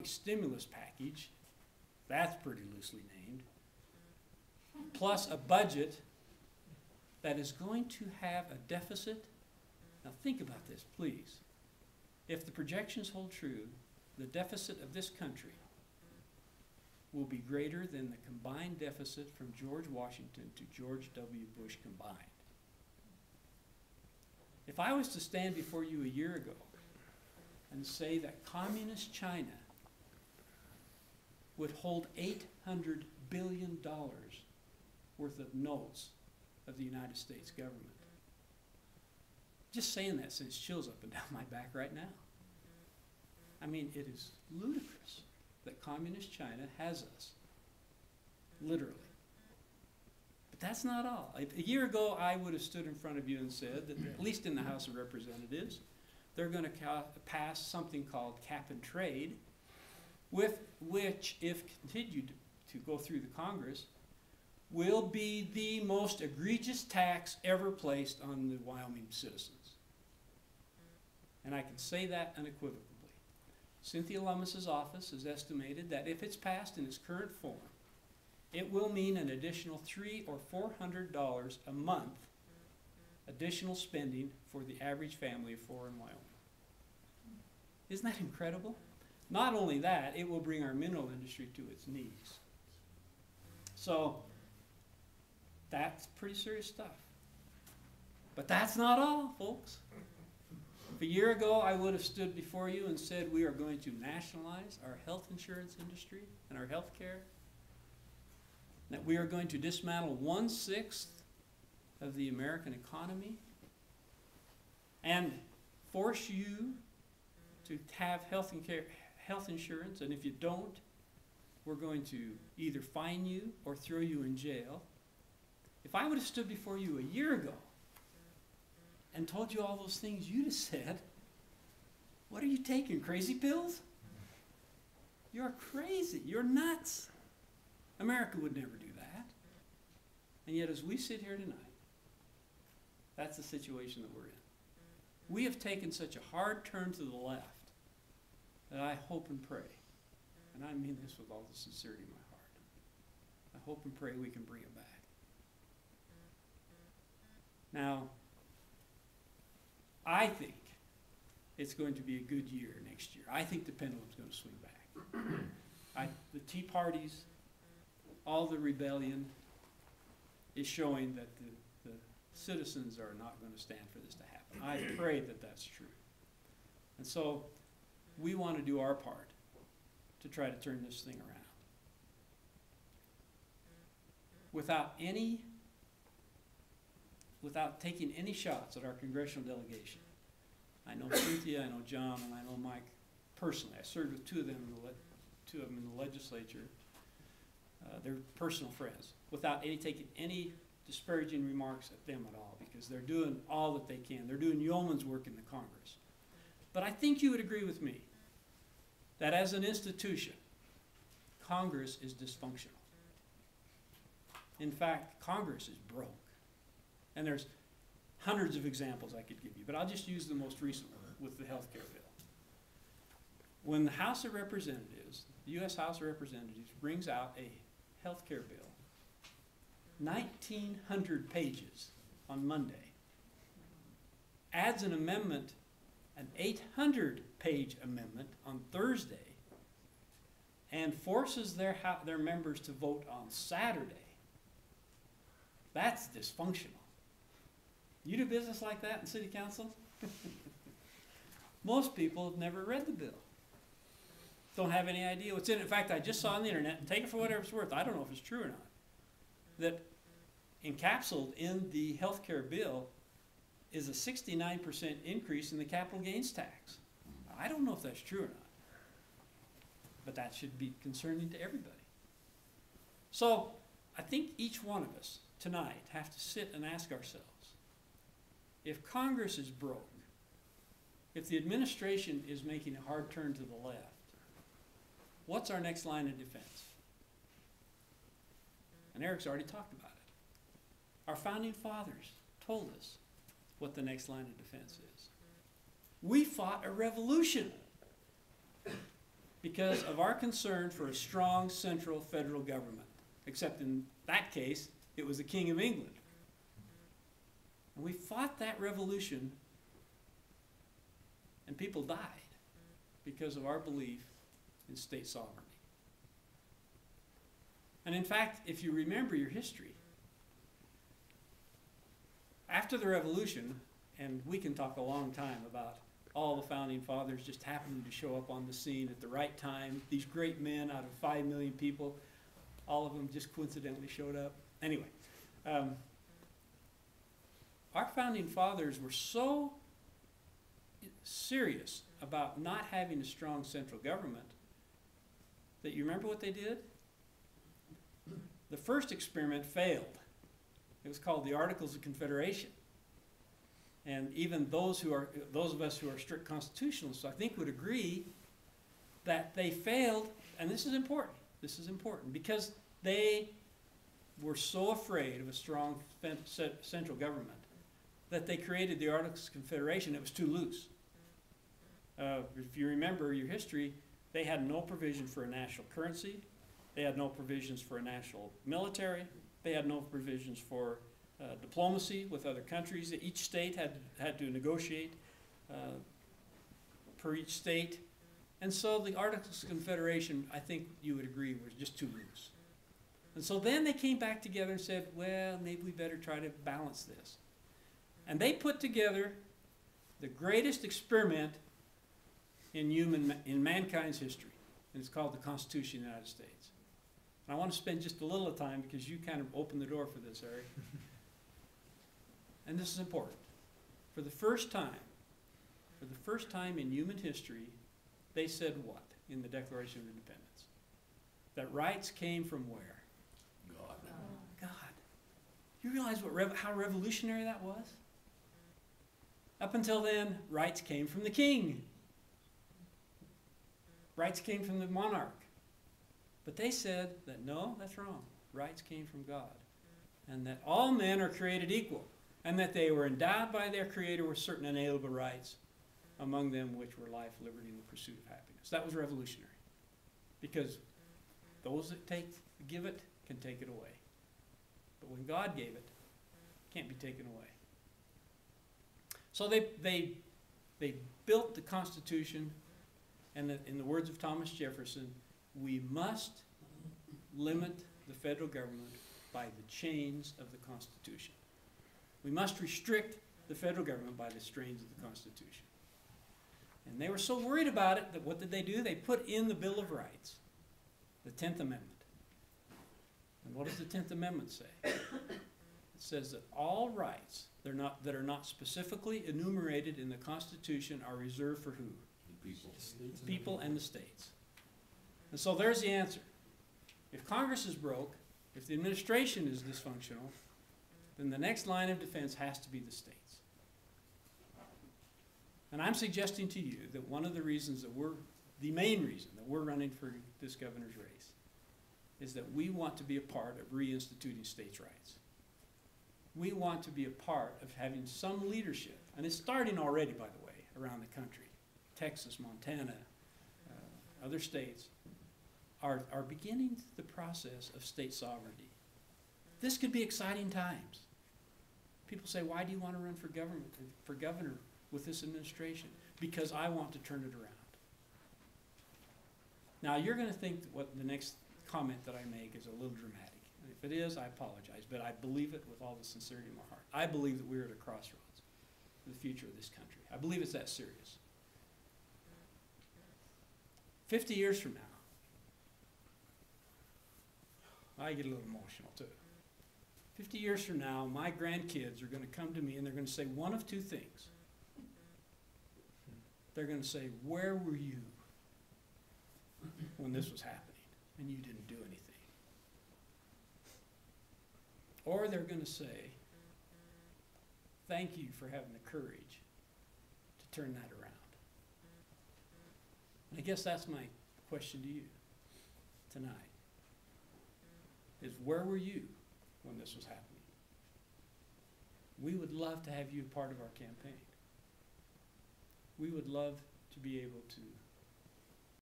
stimulus package, that's pretty loosely named, plus a budget that is going to have a deficit. Now think about this, please. If the projections hold true, the deficit of this country will be greater than the combined deficit from George Washington to George W. Bush combined. If I was to stand before you a year ago and say that communist China would hold $800 billion worth of notes of the United States government, just saying that sends chills up and down my back right now. I mean, it is ludicrous that communist China has us, literally. But that's not all. A year ago, I would have stood in front of you and said that, at least in the House of Representatives, they're going to pass something called cap and trade, with which, if continued to go through the Congress, will be the most egregious tax ever placed on the Wyoming citizens. And I can say that unequivocally. Cynthia Lummis's office has estimated that if it's passed in its current form, it will mean an additional $300 or $400 a month additional spending for the average family of four in Wyoming. Isn't that incredible? Not only that, it will bring our mineral industry to its knees. So that's pretty serious stuff. But that's not all, folks. If a year ago I would have stood before you and said we are going to nationalize our health insurance industry and our health care, that we are going to dismantle 1/6 of the American economy and force you to have health insurance, and if you don't, we're going to either fine you or throw you in jail. If I would have stood before you a year ago and told you all those things, you'd have said, what are you taking, crazy pills? You're crazy. You're nuts. America would never do that. And yet as we sit here tonight, that's the situation that we're in. We have taken such a hard turn to the left that I hope and pray, and I mean this with all the sincerity in my heart, I hope and pray we can bring it back. Now, I think it's going to be a good year next year. I think the pendulum's going to swing back. The Tea Parties, all the rebellion is showing that the citizens are not going to stand for this to happen. I pray that that's true. And so we want to do our part to try to turn this thing around. Without taking any shots at our congressional delegation. I know Cynthia, I know John, and I know Mike personally. I served with two of them in the legislature. They're personal friends. Without taking any disparaging remarks at them at all, because they're doing all that they can. They're doing yeoman's work in the Congress. But I think you would agree with me that as an institution, Congress is dysfunctional. In fact, Congress is broke. And there's hundreds of examples I could give you, but I'll just use the most recent one with the health care bill. When the House of Representatives, the U.S. House of Representatives, brings out a health care bill, 1,900 pages on Monday, adds an amendment, an 800-page amendment on Thursday, and forces their members to vote on Saturday, that's dysfunctional. You do business like that in city council? Most people have never read the bill. Don't have any idea what's in it. In fact, I just saw on the internet, and take it for whatever it's worth, I don't know if it's true or not, that encapsulated in the health care bill is a 69% increase in the capital gains tax. I don't know if that's true or not, but that should be concerning to everybody. So I think each one of us tonight have to sit and ask ourselves, if Congress is broke, if the administration is making a hard turn to the left, what's our next line of defense? And Eric's already talked about it. Our founding fathers told us what the next line of defense is. We fought a revolution because of our concern for a strong central federal government. Except in that case, it was the King of England. And we fought that revolution, and people died because of our belief in state sovereignty. And in fact, if you remember your history, after the revolution, and we can talk a long time about all the founding fathers just happening to show up on the scene at the right time, these great men out of 5 million people, all of them just coincidentally showed up. Anyway, our founding fathers were so serious about not having a strong central government that you remember what they did? The first experiment failed. It was called the Articles of Confederation. And even those of us who are strict constitutionalists, I think, would agree that they failed, and this is important. This is important because they were so afraid of a strong central government that they created the Articles of Confederation. It was too loose. If you remember your history, they had no provision for a national currency. They had no provisions for a national military. They had no provisions for diplomacy with other countries. Each state had to negotiate per each state. And so the Articles of Confederation, I think you would agree, was just too loose. And so then they came back together and said, well, maybe we better try to balance this. And they put together the greatest experiment in mankind's history. And it's called the Constitution of the United States. And I want to spend just a little time because you kind of opened the door for this, Eric. And this is important. For the first time in human history, they said what in the Declaration of Independence? That rights came from where? God. God. You realize how revolutionary that was? Up until then, rights came from the king. Rights came from the monarch. But they said that no, that's wrong. Rights came from God. And that all men are created equal. And that they were endowed by their Creator with certain inalienable rights, among them which were life, liberty, and the pursuit of happiness. That was revolutionary. Because those that give it can take it away. But when God gave it, it can't be taken away. So they built the Constitution, and in the words of Thomas Jefferson, we must limit the federal government by the chains of the Constitution. We must restrict the federal government by the strains of the Constitution. And they were so worried about it that what did they do? They put in the Bill of Rights, the 10th Amendment. And what does the 10th Amendment say? It says that all rights that are not specifically enumerated in the Constitution are reserved for who? The people. The people and the states. And so there's the answer. If Congress is broke, if the administration is dysfunctional, then the next line of defense has to be the states. And I'm suggesting to you that one of the reasons that the main reason that we're running for this governor's race is that we want to be a part of reinstituting states' rights. We want to be a part of having some leadership, and it's starting already, by the way, around the country. Texas, Montana, other states are beginning the process of state sovereignty. This could be exciting times. People say, why do you want to run for governor with this administration? Because I want to turn it around. Now, you're going to think that what the next comment that I make is a little dramatic. And if it is, I apologize, but I believe it with all the sincerity in my heart. I believe that we're at a crossroads for the future of this country. I believe it's that serious. 50 years from now, I get a little emotional too. 50 years from now, my grandkids are going to come to me and they're going to say one of two things. They're going to say, where were you when this was happening and you didn't do anything? Or they're going to say, thank you for having the courage to turn that around. And I guess that's my question to you tonight, is where were you when this was happening? We would love to have you part of our campaign. We would love to be able to